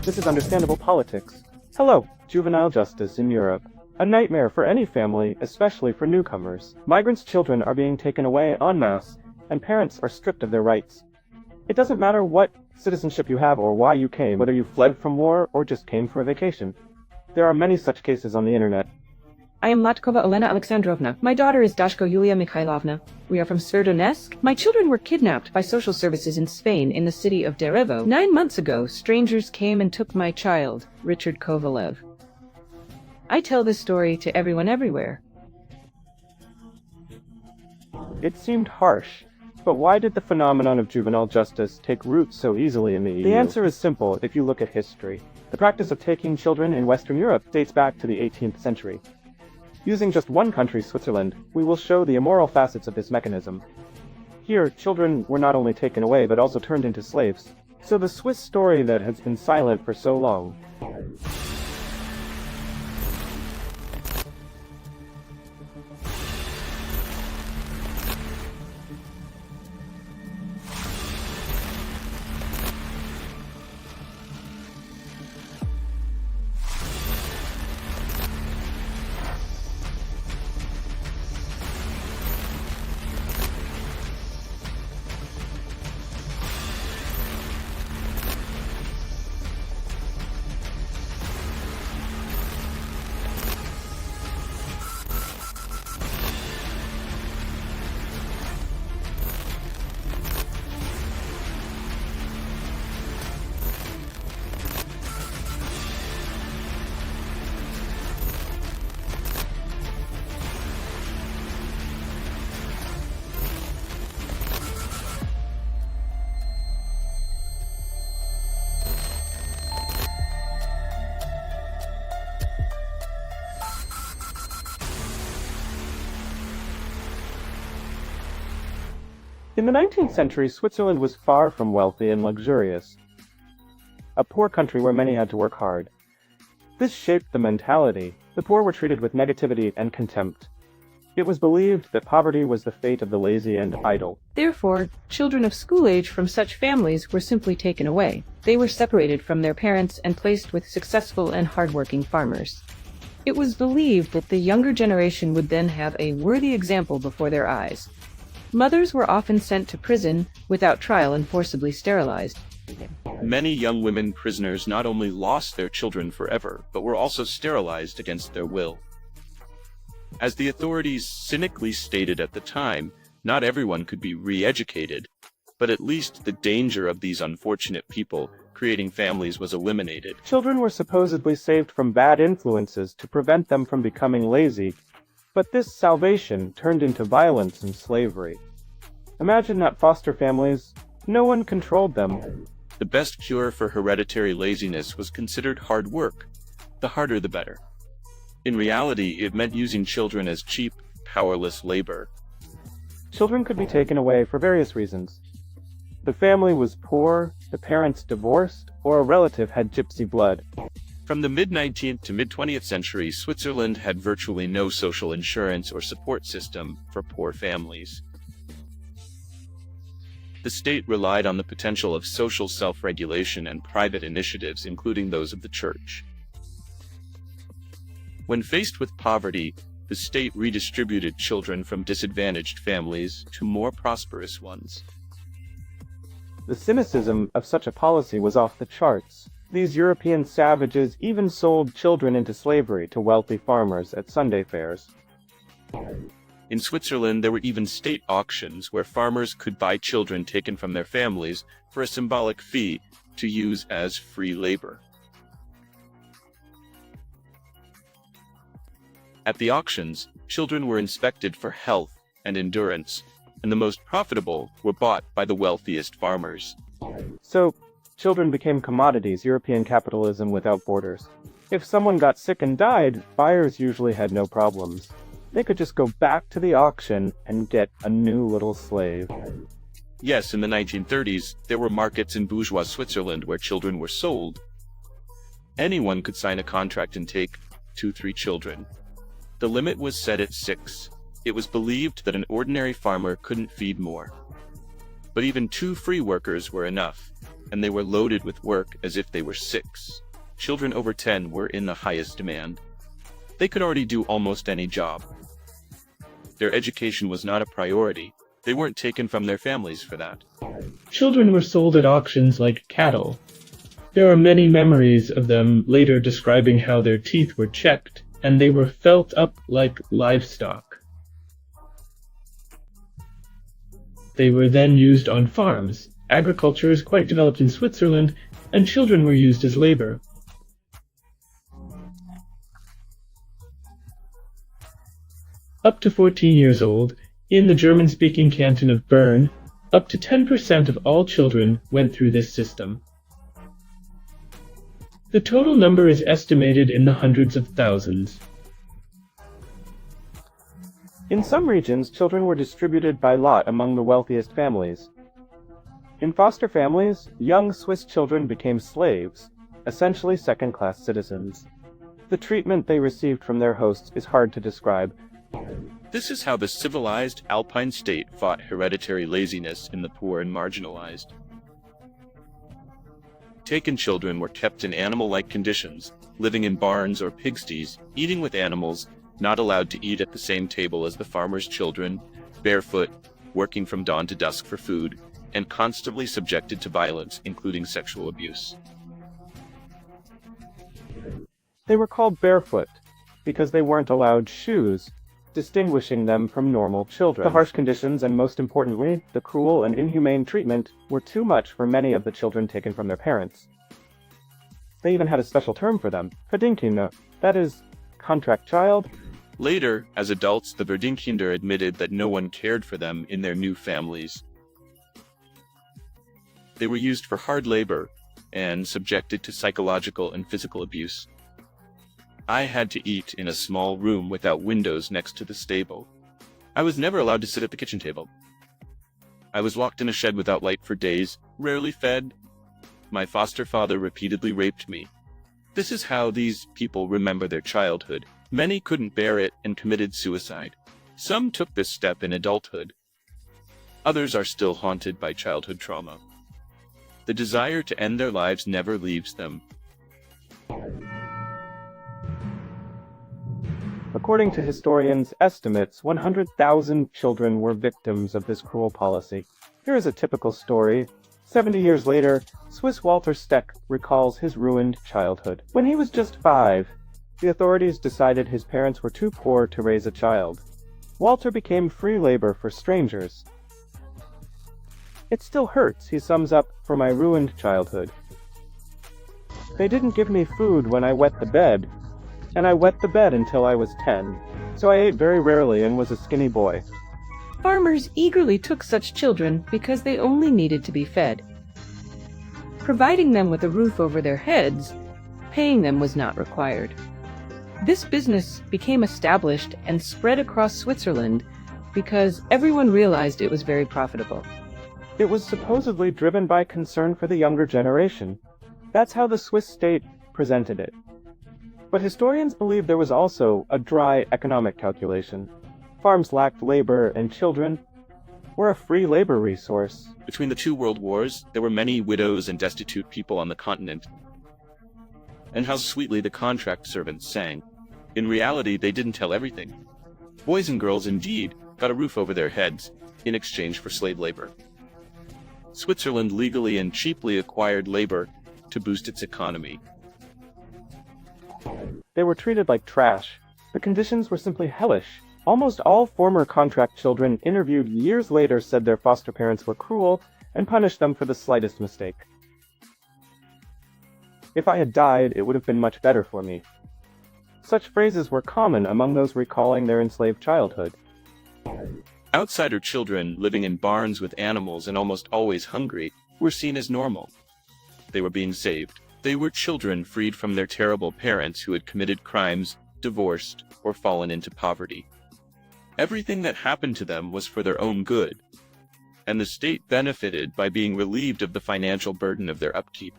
This is understandable politics. Hello, juvenile justice in Europe. A nightmare for any family, especially for newcomers. Migrants' children are being taken away en masse, and parents are stripped of their rights. It doesn't matter what citizenship you have or why you came, whether you fled from war or just came for a vacation. There are many such cases on the internet. I am Latkova Elena Alexandrovna. My daughter is Dashko Yulia Mikhailovna. We are from Sverdlovsk. My children were kidnapped by social services in Spain in the city of Derevo. 9 months ago, strangers came and took my child, Richard Kovalev. I tell this story to everyone everywhere. It seemed harsh, but why did the phenomenon of juvenile justice take root so easily in the EU? The answer is simple if you look at history. The practice of taking children in Western Europe dates back to the 18th century. Using just one country, Switzerland, we will show the immoral facets of this mechanism. Here, children were not only taken away but also turned into slaves. So the Swiss story that has been silent for so long. In the 19th century, Switzerland was far from wealthy and luxurious. A poor country where many had to work hard. This shaped the mentality. The poor were treated with negativity and contempt. It was believed that poverty was the fate of the lazy and idle. Therefore, children of school age from such families were simply taken away. They were separated from their parents and placed with successful and hardworking farmers. It was believed that the younger generation would then have a worthy example before their eyes. Mothers were often sent to prison without trial and forcibly sterilized. Many young women prisoners not only lost their children forever, but were also sterilized against their will. As the authorities cynically stated at the time, not everyone could be re-educated, but at least the danger of these unfortunate people creating families was eliminated. Children were supposedly saved from bad influences to prevent them from becoming lazy. But this salvation turned into violence and slavery. Imagine that foster families, no one controlled them. The best cure for hereditary laziness was considered hard work. The harder the better. In reality, it meant using children as cheap, powerless labor. Children could be taken away for various reasons. The family was poor, the parents divorced, or a relative had gypsy blood. From the mid-19th to mid-20th century, Switzerland had virtually no social insurance or support system for poor families. The state relied on the potential of social self-regulation and private initiatives, including those of the church. When faced with poverty, the state redistributed children from disadvantaged families to more prosperous ones. The cynicism of such a policy was off the charts. These European savages even sold children into slavery to wealthy farmers at Sunday fairs. In Switzerland, there were even state auctions where farmers could buy children taken from their families for a symbolic fee to use as free labor. At the auctions, children were inspected for health and endurance, and the most profitable were bought by the wealthiest farmers. So, children became commodities, European capitalism without borders. If someone got sick and died, buyers usually had no problems. They could just go back to the auction and get a new little slave. Yes, in the 1930s, there were markets in bourgeois Switzerland where children were sold. Anyone could sign a contract and take 2-3 children. The limit was set at 6. It was believed that an ordinary farmer couldn't feed more. But even 2 free workers were enough. and they were loaded with work as if they were 6. Children over 10 were in the highest demand. They could already do almost any job. Their education was not a priority. They weren't taken from their families for that. Children were sold at auctions like cattle. There are many memories of them later describing how their teeth were checked, and they were felt up like livestock. They were then used on farms. Agriculture is quite developed in Switzerland, and children were used as labor. Up to 14 years old, in the German-speaking canton of Bern, up to 10% of all children went through this system. The total number is estimated in the hundreds of thousands. In some regions, children were distributed by lot among the wealthiest families. In foster families, young Swiss children became slaves, essentially second-class citizens. The treatment they received from their hosts is hard to describe. This is how the civilized Alpine state fought hereditary laziness in the poor and marginalized. Taken children were kept in animal-like conditions, living in barns or pigsties, eating with animals, not allowed to eat at the same table as the farmers' children, barefoot, working from dawn to dusk for food, and constantly subjected to violence, including sexual abuse. They were called barefoot because they weren't allowed shoes, distinguishing them from normal children. The harsh conditions and, most importantly, the cruel and inhumane treatment were too much for many of the children taken from their parents. They even had a special term for them, Verdingkinder, that is, contract child. Later, as adults, the Verdingkinder admitted that no one cared for them in their new families. They were used for hard labor and subjected to psychological and physical abuse. I had to eat in a small room without windows next to the stable. I was never allowed to sit at the kitchen table. I was locked in a shed without light for days, rarely fed. My foster father repeatedly raped me. This is how these people remember their childhood. Many couldn't bear it and committed suicide. Some took this step in adulthood. Others are still haunted by childhood trauma. The desire to end their lives never leaves them. According to historians' estimates, 100,000 children were victims of this cruel policy. Here is a typical story. 70 years later, Swiss Walter Steck recalls his ruined childhood. When he was just 5, the authorities decided his parents were too poor to raise a child. Walter became free labor for strangers. "It still hurts," he sums up, "for my ruined childhood. They didn't give me food when I wet the bed, and I wet the bed until I was 10, so I ate very rarely and was a skinny boy." Farmers eagerly took such children because they only needed to be fed. Providing them with a roof over their heads, paying them was not required. This business became established and spread across Switzerland because everyone realized it was very profitable. It was supposedly driven by concern for the younger generation. That's how the Swiss state presented it. But historians believe there was also a dry economic calculation. Farms lacked labor, and children were a free labor resource. Between the 2 world wars, there were many widows and destitute people on the continent. And how sweetly the contract servants sang. In reality, they didn't tell everything. Boys and girls, indeed, got a roof over their heads in exchange for slave labor. Switzerland legally and cheaply acquired labor to boost its economy. They were treated like trash. The conditions were simply hellish. Almost all former contract children interviewed years later said their foster parents were cruel and punished them for the slightest mistake. "If I had died, it would have been much better for me." Such phrases were common among those recalling their enslaved childhood. Outsider children living in barns with animals and almost always hungry were seen as normal. They were being saved. They were children freed from their terrible parents who had committed crimes, divorced, or fallen into poverty. Everything that happened to them was for their own good, and the state benefited by being relieved of the financial burden of their upkeep.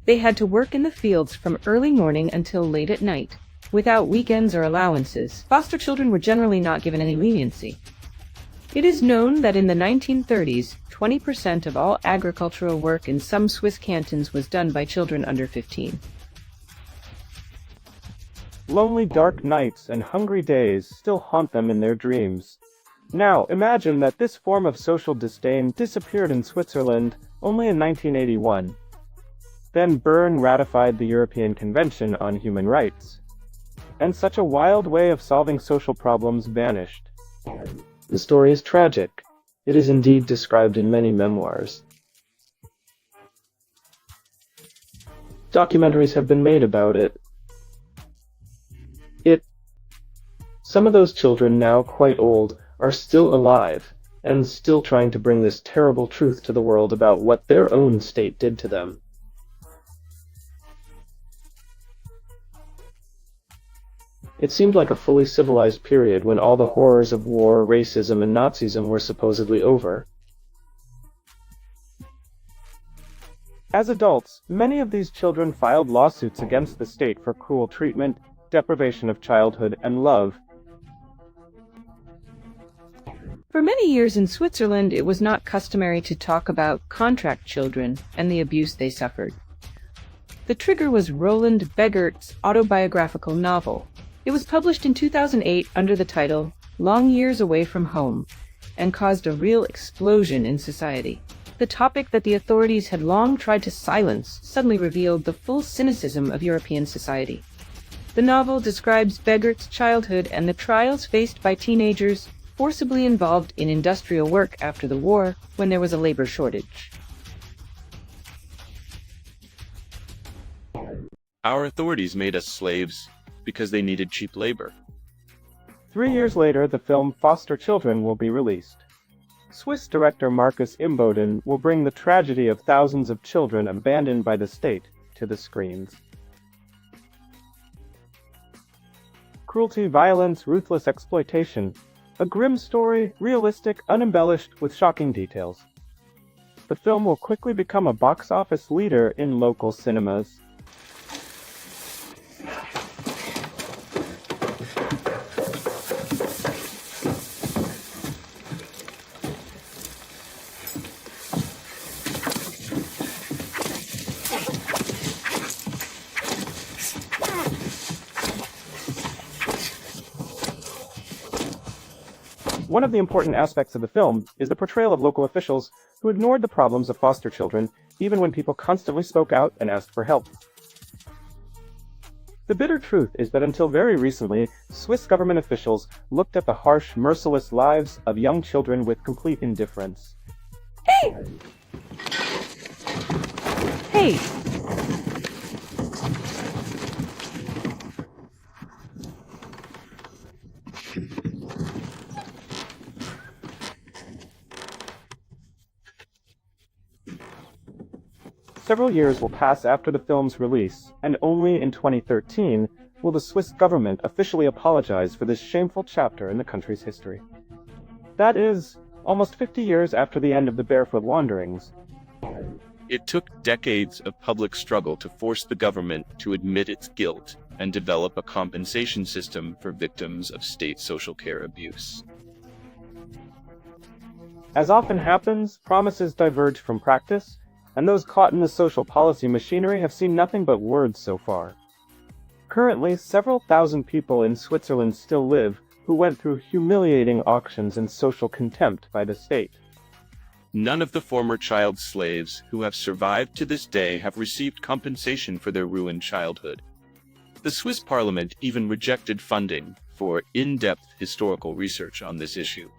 They had to work in the fields from early morning until late at night, without weekends or allowances. Foster children were generally not given any leniency. It is known that in the 1930s, 20% of all agricultural work in some Swiss cantons was done by children under 15. Lonely dark nights and hungry days still haunt them in their dreams. Now, imagine that this form of social disdain disappeared in Switzerland only in 1981. Then Bern ratified the European Convention on Human Rights. And such a wild way of solving social problems vanished. The story is tragic. It is indeed described in many memoirs. Documentaries have been made about it. Some of those children, now quite old, are still alive, and still trying to bring this terrible truth to the world about what their own state did to them. It seemed like a fully civilized period when all the horrors of war, racism, and Nazism were supposedly over. As adults, many of these children filed lawsuits against the state for cruel treatment, deprivation of childhood, and love. For many years in Switzerland, it was not customary to talk about contract children and the abuse they suffered. The trigger was Roland Begert's autobiographical novel. It was published in 2008 under the title Long Years Away from Home and caused a real explosion in society. The topic that the authorities had long tried to silence suddenly revealed the full cynicism of European society. The novel describes Begert's childhood and the trials faced by teenagers forcibly involved in industrial work after the war when there was a labor shortage. Our authorities made us slaves because they needed cheap labor. 3 years later, the film Foster Children will be released. Swiss director Markus Imboden will bring the tragedy of thousands of children abandoned by the state to the screens. Cruelty, violence, ruthless exploitation. A grim story, realistic, unembellished, with shocking details. The film will quickly become a box office leader in local cinemas. One of the important aspects of the film is the portrayal of local officials who ignored the problems of foster children, even when people constantly spoke out and asked for help. The bitter truth is that until very recently, Swiss government officials looked at the harsh, merciless lives of young children with complete indifference. Hey! Hey! Several years will pass after the film's release, and only in 2013 will the Swiss government officially apologize for this shameful chapter in the country's history. That is, almost 50 years after the end of the Barefoot Wanderings. It took decades of public struggle to force the government to admit its guilt and develop a compensation system for victims of state social care abuse. As often happens, promises diverge from practice, and those caught in the social policy machinery have seen nothing but words so far. Currently, several thousand people in Switzerland still live who went through humiliating auctions and social contempt by the state. None of the former child slaves who have survived to this day have received compensation for their ruined childhood. The Swiss parliament even rejected funding for in-depth historical research on this issue.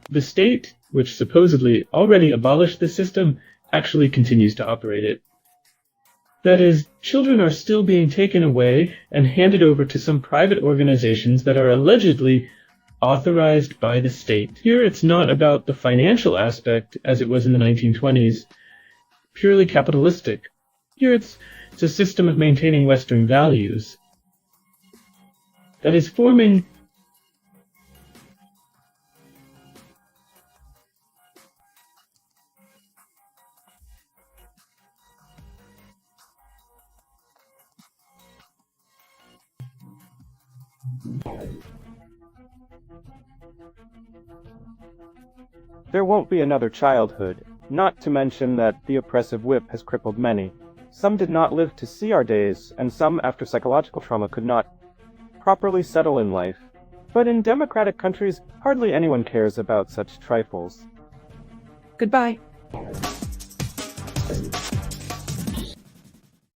The state, which supposedly already abolished the system, actually continues to operate it. That is, children are still being taken away and handed over to some private organizations that are allegedly authorized by the state. Here it's not about the financial aspect, as it was in the 1920s, purely capitalistic. Here it's a system of maintaining Western values that is forming There won't be another childhood, not to mention that the oppressive whip has crippled many. Some did not live to see our days, and some, after psychological trauma, could not properly settle in life. But in democratic countries, hardly anyone cares about such trifles. Goodbye.